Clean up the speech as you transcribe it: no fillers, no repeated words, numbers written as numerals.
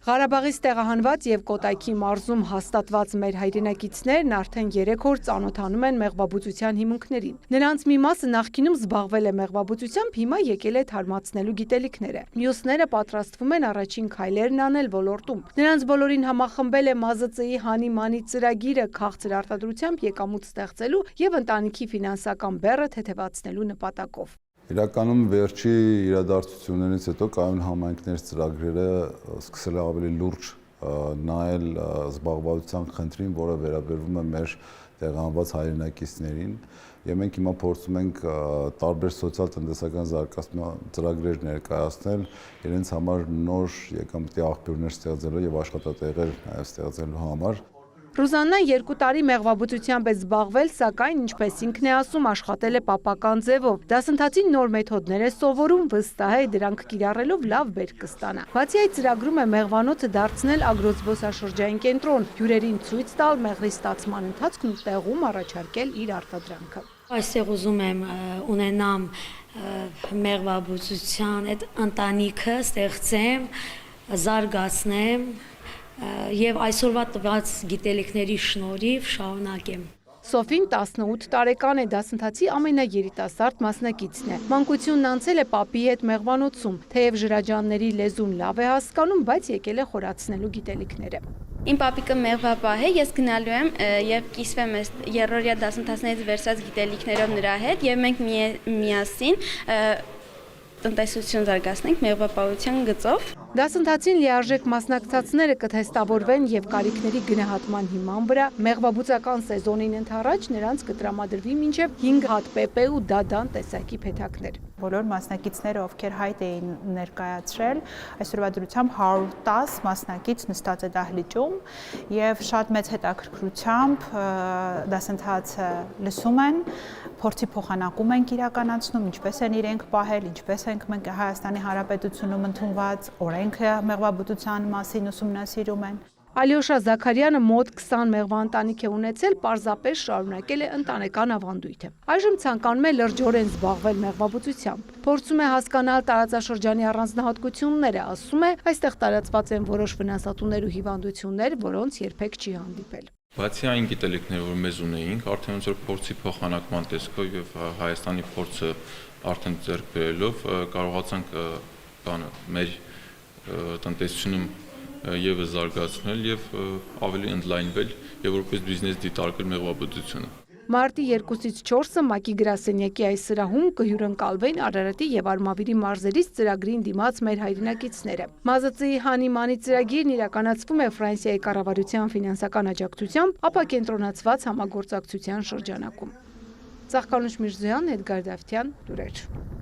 Ղարաբաղից տեղահանված եւ Կոտայքի մարզում հաստատված մեր հայրենակիցներն արդեն 3 օր ծանոթանում են մեղվաբուծության հիմունքներին։ Նրանց մի մասը նախկինում զբաղվել է մեղվաբուծությամբ, հիմա եկել է թարմացնելու գիտելիքները։ Մյուսները պատրաստվում են առաջին քայլերն անել ոլորտում։ Նրանց բոլորին համախմբել է ՄԱԶԾ-ի հանի-մանի ծրագիրը քաղցր արտադրությամբ եկամուտ ստեղծելու եւ ընտանիքի ֆինանսական բեռը թեթևացնելու նպատակով։ Իրականում վերջի իրադարձություններից հետո կայուն համայնքներ ծրագրերը սկսել է ավելի լուրջ նայել զբաղվածության խնդրին, որը վերաբերվում է մեր տեղահանված հայրենակիցներին, եւ մենք հիմա փորձում ենք տարբեր սոցիալ-տնտեսական զարգացման ծրագրեր ներկայացնել իրենց համար նոր եկամտի աղբյուրներ ստեղծելու եւ աշխատատեղեր նաեւ ստեղծելու համար։ Ռուզաննան 2 տարի մեղվաբուծությամբ է զբաղվել, սակայն, ինչպես ինքն է ասում, աշխատել է պապական ձևով։ Դասընթացին նոր մեթոդներ է սովորում, վստահ է դրանք կիրառելով լավ բերք կստանա։ Բացի այդ, ծրագրում է մեղվանոցը դարձնել ագրոզբոսաշրջային կենտրոն, հյուրերին ցույց տալ մեղրի ստացման ընթացքն ու տեղում առաջարկել իր արտադրանքը։ Այստեղ ուզում եմ ունենամ մեղվաբուծության այդ ընտանիքը ստեղծեմ, զարգացնեմ եւ այսօրվա տված գիտելիքների շնորհիվ շարունակեմ։ Սոֆին 18 տարեկան է, դասընթացի ամենաերիտասարդ մասնակիցն է։ Մանկությունն անցել է պապի հետ մեղվանոցում, թեև ժրաջանների լեզուն լավ է հասկանում, բայց եկել է խորացնելու գիտելիքները։ Իմ պապիկը մեղվապահ է, ես գնալու եմ եւ կիսվեմ այս երրորդյա դասընթացներից վերցած գիտելիքներով նրա հետ եւ մենք միասին տնտեսություն զարգացնենք մեղվապահության գծով։ Դասընթացին լիարժեք մասնակցածները կթեստավորվեն եւ կարիքների գնահատման հիման վրա մեղվաբուծական սեզոնին ընդառաջ նրանց կտրամադրվի մինչեւ 5 հատ պեպե ու դադան տեսակի փեթակներ։ Բոլոր մասնակիցները, ովքեր հայտ էին ներկայացրել, այսօրվա դրությամբ 110 մասնակից նստած է դահլիճում եւ շատ մեծ հետաքրքրությամբ դասընթացը լսում են, փորձի փոխանակում ենք իրականացնում, ինչպես են իրենք պահել, ինչպես ենք մենք Հայաստանի Հանրապետությունում ընդունված օրենքը մեղվաբուծության մասին ուսումնասիրում են։ Ալյոշա Զաքարյանը մոտ 20 մեղվաընտանիք է ունեցել, պարզապես շարունակել է ընտանեկան ավանդույթը։ Այժմ ցանկանում է լրջորեն զբաղվել մեղվաբուծությամբ։ Փորձում է հասկանալ տարածաշրջանի առանձնահատկությունները, ասում է, այստեղ տարածված են որոշ վնասատուներ ու հիվանդություններ, որոնց երբեք չի հանդիպել։ Բացի այն գիտելիքները, որ մեզ ունեինք, արդեն ոնց որ փորձի փոխանակման տեսքով եւ Հայաստանի փորձը արդեն ձեռք բերելով կարողացանք մեր տնտեսությունում եւս զարգացնել եւ ավելի ընդլայնվել եւ որպես բիզնես դիտարկել մեղվաբուծությունը։ Մարտի 2-ից 4-ը ՄԱԿ-ի գրասենյակի այս սրահում կհյուրընկալվեն Արարատի եւ Արմավիրի մարզերից ծրագրին դիմաց մեր հայրենակիցները։ ՄԱԶԾ-ի հանի-մանի ծրագիրն իրականացվում է Ֆրանսիայի կառավարության ֆինանսական աջակցությամբ, ապա կենտրոնացված համագործակցության շրջանակում։ Ծաղկանուշ Միրզոյան, Էդգար Դավթյան, լուրեր։